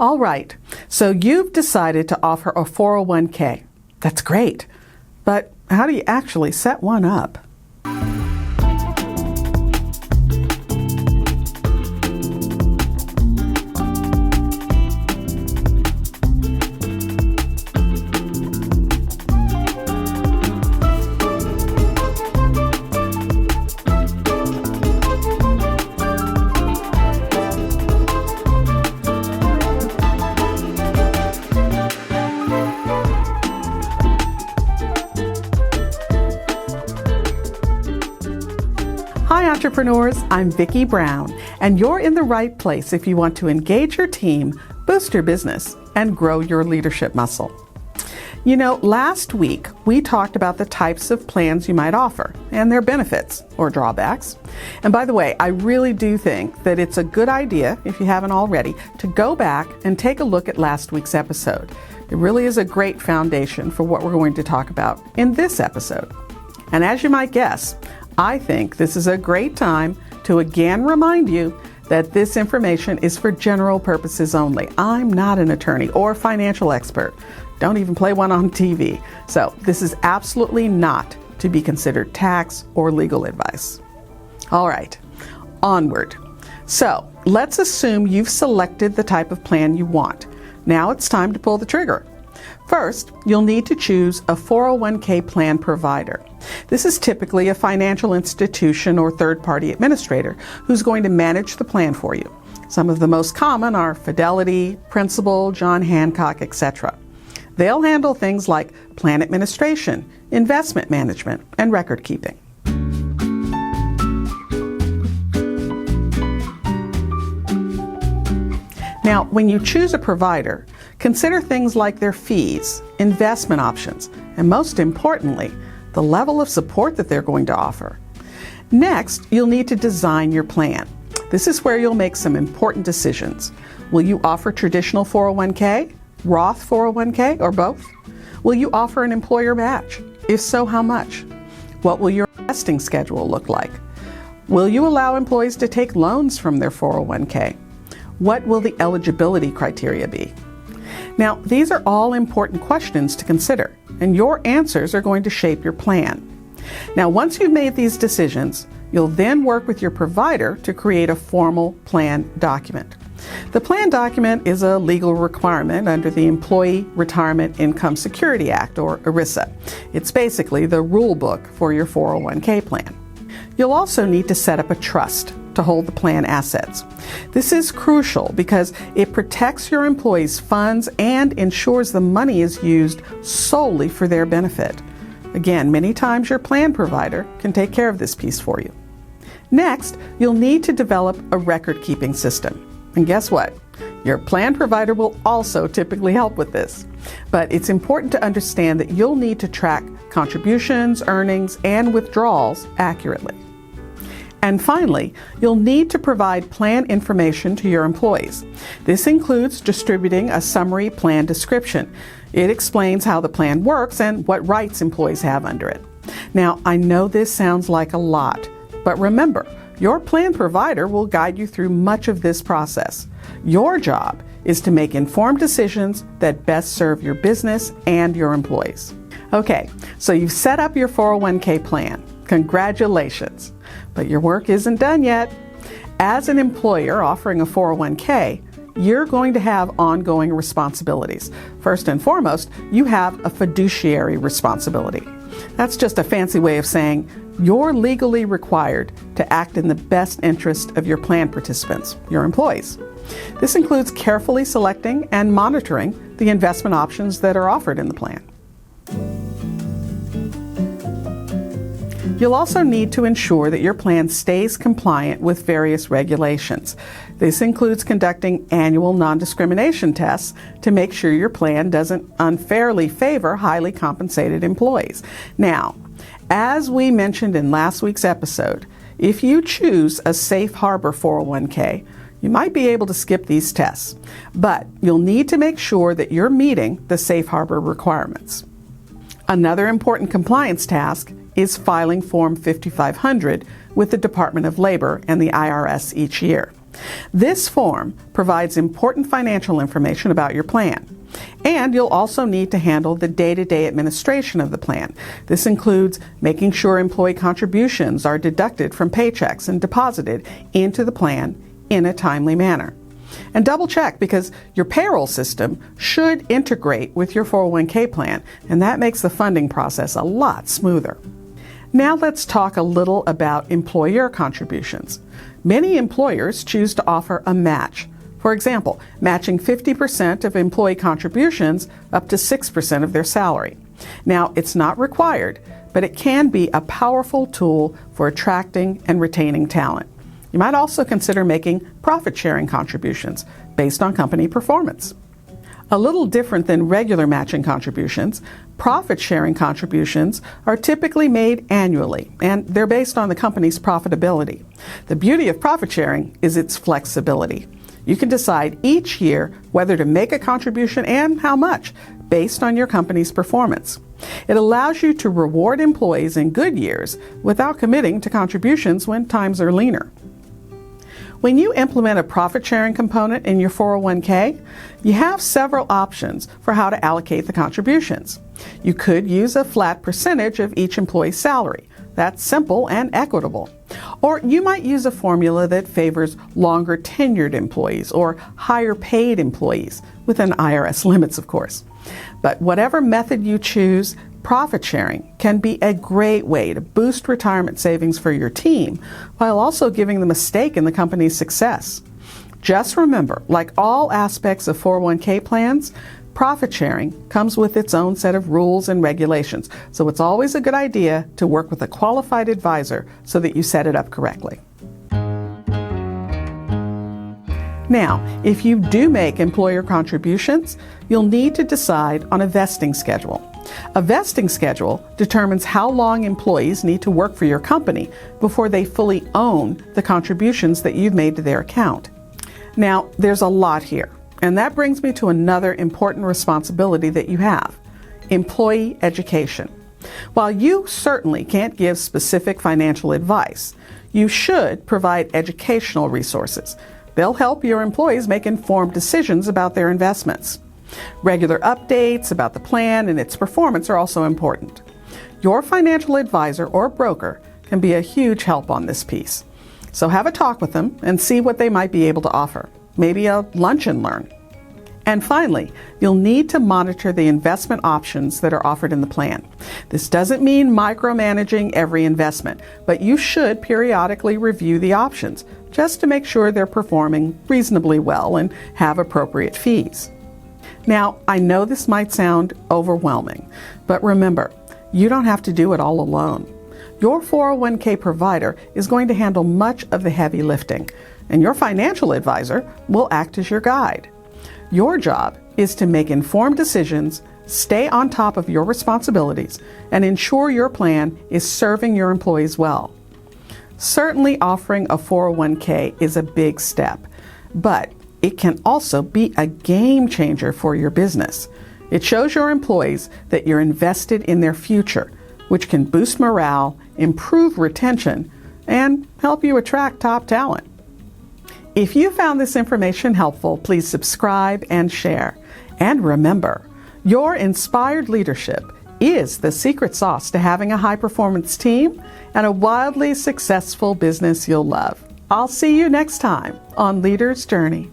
All right, so you've decided to offer a 401k. That's great, but how do you actually set one up? Hi entrepreneurs, I'm Vicky Brown, and you're in the right place if you want to engage your team, boost your business, and grow your leadership muscle. You know, last week we talked about the types of plans you might offer and their benefits or drawbacks. And by the way, I really do think that it's a good idea, if you haven't already, to go back and take a look at last week's episode. It really is a great foundation for what we're going to talk about in this episode. And as you might guess, I think this is a great time to again remind you that this information is for general purposes only. I'm not an attorney or financial expert. Don't even play one on TV. So this is absolutely not to be considered tax or legal advice. All right, onward. So let's assume you've selected the type of plan you want. Now it's time to pull the trigger. First, you'll need to choose a 401k plan provider. This is typically a financial institution or third-party administrator who's going to manage the plan for you. Some of the most common are Fidelity, Principal, John Hancock, etc. They'll handle things like plan administration, investment management, and record keeping. Now, when you choose a provider, consider things like their fees, investment options, and most importantly, the level of support that they're going to offer. Next, you'll need to design your plan. This is where you'll make some important decisions. Will you offer traditional 401k, Roth 401k, or both? Will you offer an employer match? If so, how much? What will your investing schedule look like? Will you allow employees to take loans from their 401k? What will the eligibility criteria be? Now, these are all important questions to consider, and your answers are going to shape your plan. Now, once you've made these decisions, you'll then work with your provider to create a formal plan document. The plan document is a legal requirement under the Employee Retirement Income Security Act, or ERISA. It's basically the rule book for your 401k plan. You'll also need to set up a trust to hold the plan assets. This is crucial because it protects your employees' funds and ensures the money is used solely for their benefit. Again, many times your plan provider can take care of this piece for you. Next, you'll need to develop a record-keeping system. And guess what? Your plan provider will also typically help with this. But it's important to understand that you'll need to track contributions, earnings, and withdrawals accurately. And finally, you'll need to provide plan information to your employees. This includes distributing a summary plan description. It explains how the plan works and what rights employees have under it. Now, I know this sounds like a lot, but remember, your plan provider will guide you through much of this process. Your job is to make informed decisions that best serve your business and your employees. Okay, so you've set up your 401k plan. Congratulations! But your work isn't done yet. As an employer offering a 401k, you're going to have ongoing responsibilities. First and foremost, you have a fiduciary responsibility. That's just a fancy way of saying you're legally required to act in the best interest of your plan participants, your employees. This includes carefully selecting and monitoring the investment options that are offered in the plan. You'll also need to ensure that your plan stays compliant with various regulations. This includes conducting annual non-discrimination tests to make sure your plan doesn't unfairly favor highly compensated employees. Now, as we mentioned in last week's episode, if you choose a safe harbor 401k, you might be able to skip these tests, but you'll need to make sure that you're meeting the safe harbor requirements. Another important compliance task is filing Form 5500 with the Department of Labor and the IRS each year. This form provides important financial information about your plan. And you'll also need to handle the day-to-day administration of the plan. This includes making sure employee contributions are deducted from paychecks and deposited into the plan in a timely manner. And double check, because your payroll system should integrate with your 401k plan, and that makes the funding process a lot smoother. Now let's talk a little about employer contributions. Many employers choose to offer a match. For example, matching 50% of employee contributions up to 6% of their salary. Now, it's not required, but it can be a powerful tool for attracting and retaining talent. You might also consider making profit-sharing contributions based on company performance. A little different than regular matching contributions, profit-sharing contributions are typically made annually, and they're based on the company's profitability. The beauty of profit-sharing is its flexibility. You can decide each year whether to make a contribution and how much, based on your company's performance. It allows you to reward employees in good years without committing to contributions when times are leaner. When you implement a profit-sharing component in your 401k, you have several options for how to allocate the contributions. You could use a flat percentage of each employee's salary. That's simple and equitable. Or you might use a formula that favors longer tenured employees or higher paid employees, within IRS limits, of course. But whatever method you choose, profit sharing can be a great way to boost retirement savings for your team while also giving them a stake in the company's success. Just remember, like all aspects of 401k plans, profit sharing comes with its own set of rules and regulations, so it's always a good idea to work with a qualified advisor so that you set it up correctly. Now, if you do make employer contributions, you'll need to decide on a vesting schedule. A vesting schedule determines how long employees need to work for your company before they fully own the contributions that you've made to their account. Now, there's a lot here. And that brings me to another important responsibility that you have: employee education. While you certainly can't give specific financial advice, you should provide educational resources. They'll help your employees make informed decisions about their investments. Regular updates about the plan and its performance are also important. Your financial advisor or broker can be a huge help on this piece. So have a talk with them and see what they might be able to offer. Maybe a lunch and learn. And finally, you'll need to monitor the investment options that are offered in the plan. This doesn't mean micromanaging every investment, but you should periodically review the options just to make sure they're performing reasonably well and have appropriate fees. Now, I know this might sound overwhelming, but remember, you don't have to do it all alone. Your 401k provider is going to handle much of the heavy lifting, and your financial advisor will act as your guide. Your job is to make informed decisions, stay on top of your responsibilities, and ensure your plan is serving your employees well. Certainly offering a 401k is a big step, but it can also be a game changer for your business. It shows your employees that you're invested in their future, which can boost morale, improve retention, and help you attract top talent. If you found this information helpful, please subscribe and share. And remember, your inspired leadership is the secret sauce to having a high-performance team and a wildly successful business you'll love. I'll see you next time on Leader's Journey.